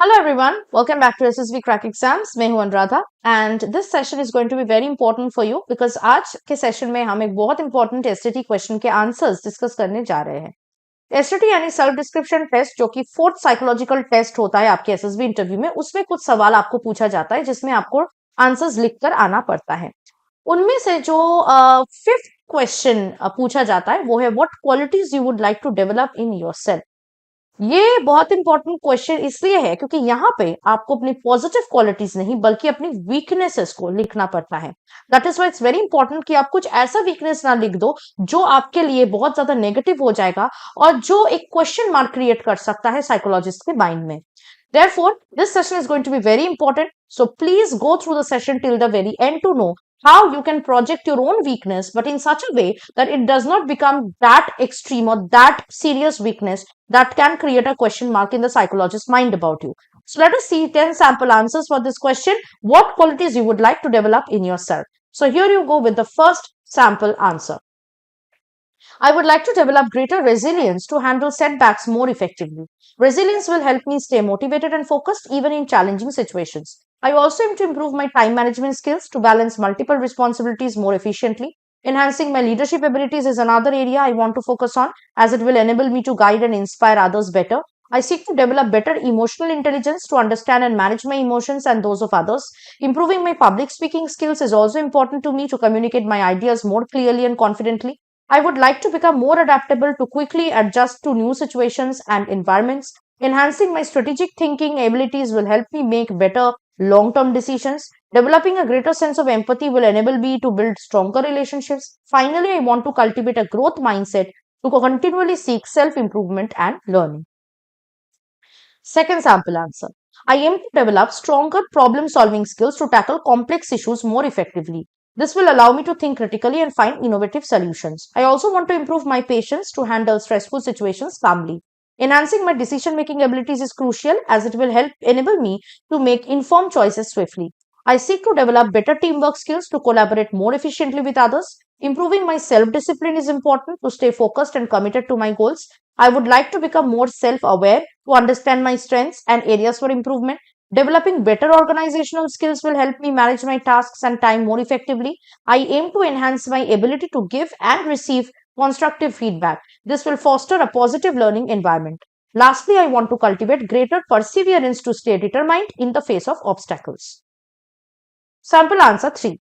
Hello everyone, welcome back to SSB Crack Exams. मैं हूं Anuradha and this session is going to be very important for you because आज के session में हम एक बहुत इंपॉर्टेंट एसटीटी क्वेश्चन के आंसर्स डिस्कस करने जा रहे हैं। एसटीटी यानी सेल्फ डिस्क्रिप्शन टेस्ट, जो कि फोर्थ साइकोलॉजिकल टेस्ट होता है आपके एसएसबी इंटरव्यू में। उसमें कुछ सवाल आपको पूछा जाता है जिसमें आपको आंसर्स लिखकर आना पड़ता है। उनमें से जो फिफ्थ क्वेश्चन पूछा जाता है वो है what qualities you would like to develop in yourself. ये बहुत इंपॉर्टेंट क्वेश्चन इसलिए है क्योंकि यहाँ पे आपको अपनी पॉजिटिव क्वालिटीज नहीं बल्कि अपनी वीकनेसेस को लिखना पड़ता है। That is why it's very important कि आप कुछ ऐसा वीकनेस ना लिख दो जो आपके लिए बहुत ज्यादा नेगेटिव हो जाएगा और जो एक क्वेश्चन मार्क क्रिएट कर सकता है साइकोलॉजिस्ट के माइंड में। Therefore, this session is going to be very important. So please go through the session till the very end to know how you can project your own weakness, but in such a way that it does not become that extreme or that serious weakness that can create a question mark in the psychologist's mind about you. So let us see 10 sample answers for this question. What qualities you would like to develop in yourself? So here you go with the first sample answer. I would like to develop greater resilience to handle setbacks more effectively. Resilience will help me stay motivated and focused even in challenging situations. I also aim to improve my time management skills to balance multiple responsibilities more efficiently. Enhancing my leadership abilities is another area I want to focus on as it will enable me to guide and inspire others better. I seek to develop better emotional intelligence to understand and manage my emotions and those of others. Improving my public speaking skills is also important to me to communicate my ideas more clearly and confidently. I would like to become more adaptable to quickly adjust to new situations and environments. Enhancing my strategic thinking abilities will help me make better long term decisions. Developing a greater sense of empathy will enable me to build stronger relationships. Finally, I want to cultivate a growth mindset to continually seek self improvement and learning. Second sample answer. I aim to develop stronger problem solving skills to tackle complex issues more effectively. This will allow me to think critically and find innovative solutions. I also want to improve my patience to handle stressful situations calmly. Enhancing my decision making abilities is crucial as it will help enable me to make informed choices swiftly. I seek to develop better teamwork skills to collaborate more efficiently with others. Improving my self discipline is important to stay focused and committed to my goals. I would like to become more self aware to understand my strengths and areas for improvement. Developing better organizational skills will help me manage my tasks and time more effectively. I aim to enhance my ability to give and receive constructive feedback. This will foster a positive learning environment. Lastly, I want to cultivate greater perseverance to stay determined in the face of obstacles. Sample answer 3.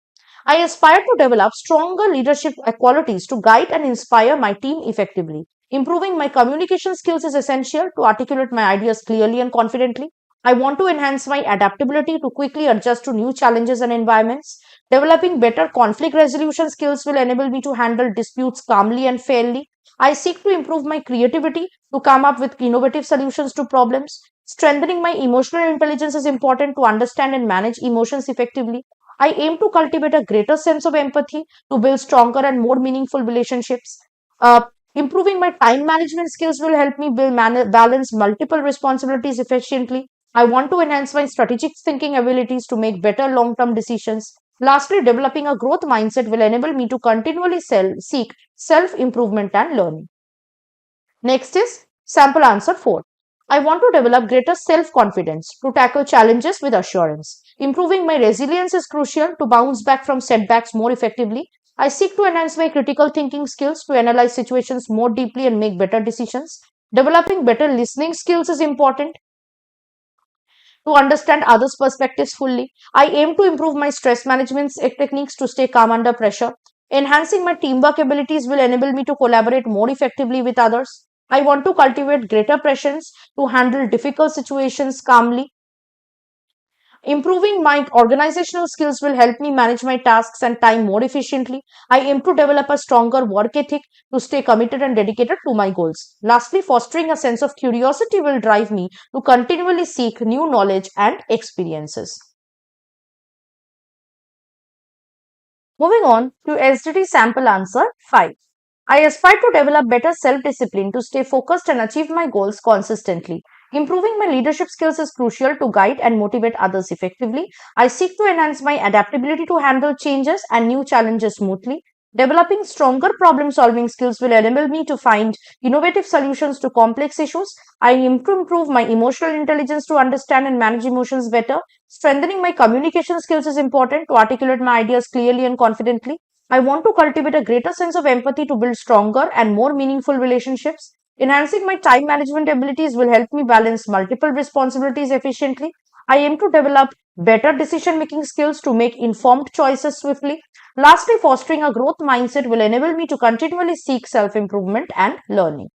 I aspire to develop stronger leadership qualities to guide and inspire my team effectively. Improving my communication skills is essential to articulate my ideas clearly and confidently. I want to enhance my adaptability to quickly adjust to new challenges and environments. Developing better conflict resolution skills will enable me to handle disputes calmly and fairly. I seek to improve my creativity to come up with innovative solutions to problems. Strengthening my emotional intelligence is important to understand and manage emotions effectively. I aim to cultivate a greater sense of empathy to build stronger and more meaningful relationships. Uh, Improving my time management skills will help me balance multiple responsibilities efficiently. I want to enhance my strategic thinking abilities to make better long term decisions. Lastly, developing a growth mindset will enable me to continually seek self improvement and learning. Next is sample answer 4. I want to develop greater self confidence to tackle challenges with assurance. Improving my resilience is crucial to bounce back from setbacks more effectively. I seek to enhance my critical thinking skills to analyze situations more deeply and make better decisions. Developing better listening skills is important to understand others' perspectives fully. I aim to improve my stress management techniques to stay calm under pressure. Enhancing my teamwork abilities will enable me to collaborate more effectively with others. I want to cultivate greater presence to handle difficult situations calmly. Improving my organizational skills will help me manage my tasks and time more efficiently. I aim to develop a stronger work ethic to stay committed and dedicated to my goals. Lastly, fostering a sense of curiosity will drive me to continually seek new knowledge and experiences. Moving on to SDT sample answer 5. I aspire to develop better self discipline to stay focused and achieve my goals consistently. Improving my leadership skills is crucial to guide and motivate others effectively. I seek to enhance my adaptability to handle changes and new challenges smoothly. Developing stronger problem solving skills will enable me to find innovative solutions to complex issues. I aim to improve my emotional intelligence to understand and manage emotions better. Strengthening my communication skills is important to articulate my ideas clearly and confidently. I want to cultivate a greater sense of empathy to build stronger and more meaningful relationships. Enhancing my time management abilities will help me balance multiple responsibilities efficiently. I aim to develop better decision making skills to make informed choices swiftly. Lastly, fostering a growth mindset will enable me to continually seek self improvement and learning.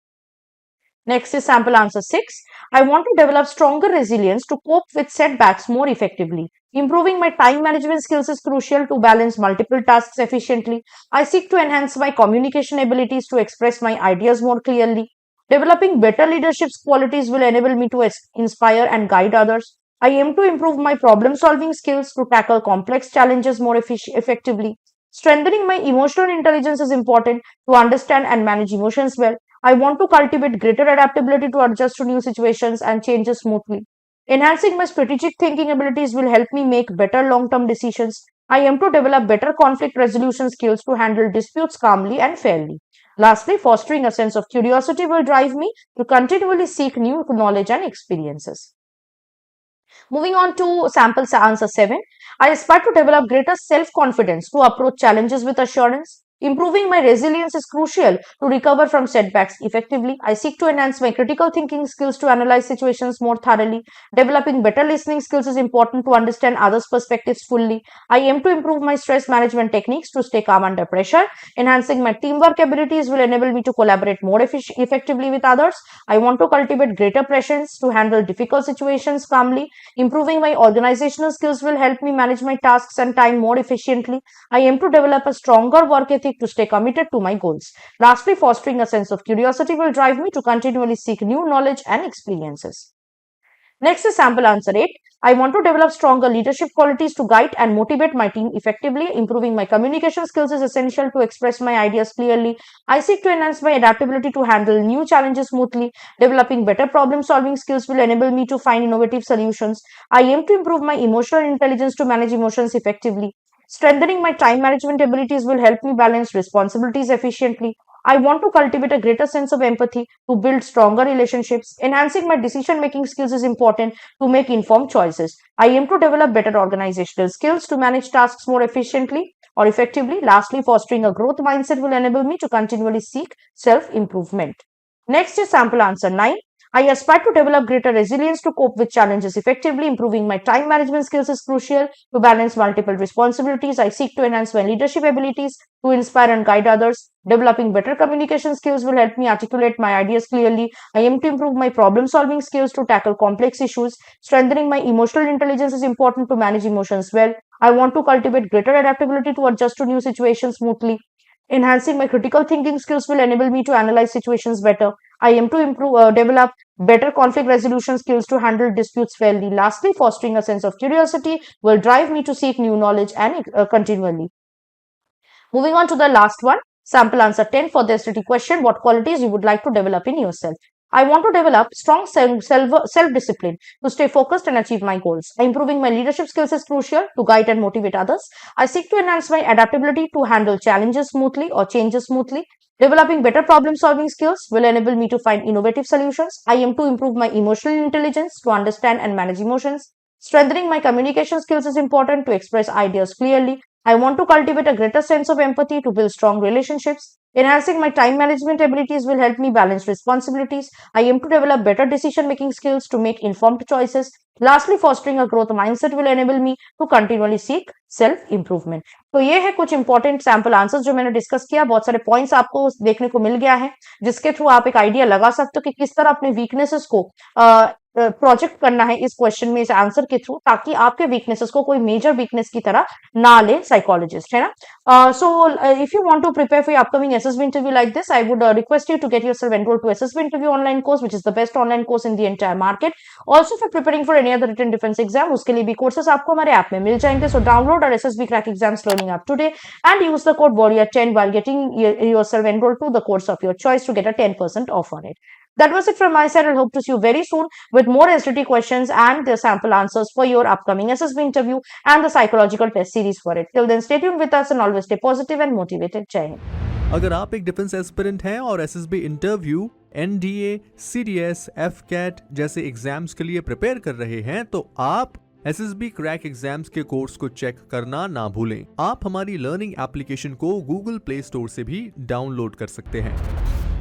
Next is sample answer 6. I want to develop stronger resilience to cope with setbacks more effectively. Improving my time management skills is crucial to balance multiple tasks efficiently. I seek to enhance my communication abilities to express my ideas more clearly. Developing better leadership qualities will enable me to inspire and guide others. I aim to improve my problem solving skills to tackle complex challenges more effectively. Strengthening my emotional intelligence is important to understand and manage emotions well. I want to cultivate greater adaptability to adjust to new situations and changes smoothly. Enhancing my strategic thinking abilities will help me make better long term decisions. I aim to develop better conflict resolution skills to handle disputes calmly and fairly. Lastly, fostering a sense of curiosity will drive me to continually seek new knowledge and experiences. Moving on to sample answer 7, I aspire to develop greater self confidence to approach challenges with assurance. Improving my resilience is crucial to recover from setbacks effectively. I seek to enhance my critical thinking skills to analyze situations more thoroughly. Developing better listening skills is important to understand others' perspectives fully. I aim to improve my stress management techniques to stay calm under pressure. Enhancing my teamwork abilities will enable me to collaborate more effectively with others. I want to cultivate greater presence to handle difficult situations calmly. Improving my organizational skills will help me manage my tasks and time more efficiently. I aim to develop a stronger work ethic to stay committed to my goals. Lastly, fostering a sense of curiosity will drive me to continually seek new knowledge and experiences. Next is sample answer 8. I want to develop stronger leadership qualities to guide and motivate my team effectively. Improving my communication skills is essential to express my ideas clearly. I seek to enhance my adaptability to handle new challenges smoothly. Developing better problem solving skills will enable me to find innovative solutions. I aim to improve my emotional intelligence to manage emotions effectively. Strengthening my time management abilities will help me balance responsibilities efficiently. I want to cultivate a greater sense of empathy to build stronger relationships. Enhancing my decision making skills is important to make informed choices. I aim to develop better organizational skills to manage tasks more efficiently or effectively. Lastly, fostering a growth mindset will enable me to continually seek self improvement. Next is sample answer 9. I aspire to develop greater resilience to cope with challenges effectively. Improving my time management skills is crucial to balance multiple responsibilities. I seek to enhance my leadership abilities to inspire and guide others. Developing better communication skills will help me articulate my ideas clearly. I aim to improve my problem solving skills to tackle complex issues. Strengthening my emotional intelligence is important to manage emotions well. I want to cultivate greater adaptability to adjust to new situations smoothly. Enhancing my critical thinking skills will enable me to analyze situations better. I aim to develop better conflict resolution skills to handle disputes fairly. Lastly, fostering a sense of curiosity will drive me to seek new knowledge and continually. Moving on to the last one, sample answer 10 for the STT question. What qualities you would like to develop in yourself? I want to develop strong self-discipline to stay focused and achieve my goals. Improving my leadership skills is crucial to guide and motivate others. I seek to enhance my adaptability to handle challenges smoothly or changes smoothly. Developing better problem solving skills will enable me to find innovative solutions. I aim to improve my emotional intelligence to understand and manage emotions. Strengthening my communication skills is important to express ideas clearly. I want to cultivate a greater sense of empathy to build strong relationships. Enhancing my time management abilities will help me balance responsibilities. I aim to develop better decision making skills to make informed choices. Lastly, fostering a growth mindset will enable me to continually seek self improvement. तो ये है कुछ important sample answers जो मैंने discuss किया. बहुत सारे points आपको देखने को मिल गया है जिसके थ्रू आप एक आइडिया लगा सकते हो कि किस तरह अपने वीकनेसेस को प्रोजेक्ट करना है इस क्वेश्चन में, इस आंसर के थ्रू, ताकि आपके वीकनेसेस को कोई मेजर वीकनेस की तरह ना ले साइकोलॉजिस्ट, है ना. So if you want to prepare for upcoming SSB interview like this, I would request you to get yourself enrolled to SSB interview online course which is the best online course in the entire market. Also for preparing for any other written defence exam, उसके लिए भी courses आपको हमारे app में मिल जाएंगे. So download और SSB crack exams learning app today and use the code warrior10 while getting yourself enrolled to the course of your choice to get a 10% off on it. That was it from my side. I hope to see you very soon with more SDT questions and the sample answers for your upcoming SSB interview and the psychological test series for it. Till then, stay tuned with us and always stay positive and motivated. Jai Hind. अगर आप एक defence aspirant हैं और SSB interview, NDA, CDS, AFCAT जैसे exams के लिए prepare कर रहे हैं तो आप एसएसबी क्रैक एग्जाम्स के कोर्स को चेक करना ना भूलें। आप हमारी लर्निंग एप्लीकेशन को गूगल प्ले स्टोर से भी डाउनलोड कर सकते हैं।